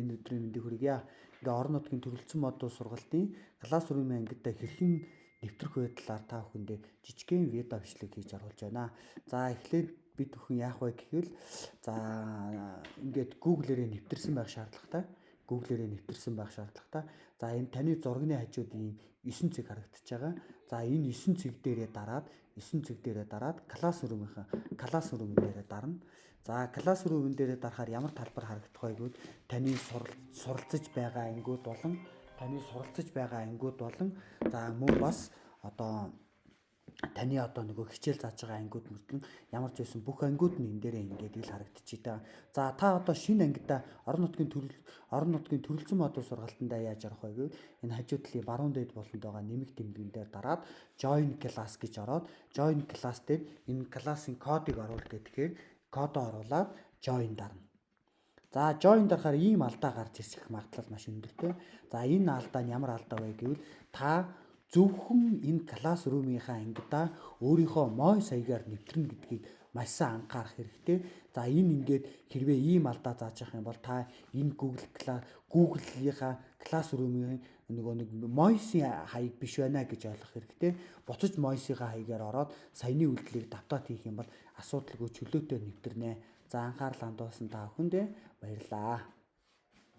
Энэ өдрийн мэндийг хүргье. Ингээ орон нутгийн төрөлцсөн модуль сургалтын классрумын ангидаа хэрхэн нэвтрэх вэ талаар та бүхэндээ жижигхэн видео бичлэг хийж оруулж байна. За эхлээд бид бүхэн яах вэ гэвэл ингээд Google-ээрээ нэвтэрсэн байх шаардлагатай. За энэ таны зургийн хажууд ийм 9 цэг харагдаж байгаа. За энэ 9 цэг дээрээ дараад классрумын дээрээ дарна. За классрумын дээрээ дарахаар ямар талбар харагдах вэ гэвэл таны суралцж байгаа ангиуд болон за мөн бас одоо таны нөгөө хичээл зааж байгаа ангиуд мөрдөн ямар ч байсан бүх ангиуд нь энэ дээрээ ингээд ил харагдчихъя. За та одоо шинэ ангидаа орон нутгийн төрөлцсөн модуль сургалтандаа яаж орох вэ гэвэл энэ хажуу талын баруун дээд болонд байгаа нэмэх тэмдгэн дээр дараад join class гэж ороод join class дээр энэ классын кодыг оруул гэхээр кодоо оруулаад join дарна. За join дарахаар ийм алдаа гарч ирэх магадлал маш өндөртэй. За энэ алдаа нь ямар алдаа вэ гэвэл та зөвхөн энэ классрумынхаа ангидаа өөрийнхөө мой саягаар нэвтрэн гэдгийг маш сайн анхаарах хэрэгтэй. За энэ ингээд хэрвээ ийм алдаа зааж явах юм бол та энэ Google-ийнхаа классрумын нэг мойсын хаяг биш байна гэж ойлгох хэрэгтэй. Буцаж мойсынхаа хаягаар ороод саяны үйлдэлийг давтаад хийх юм бол асуудалгүй чөлөөтэй нэвтэрнэ. За анхаарал хандуулсан та бүхэндээ баярлалаа.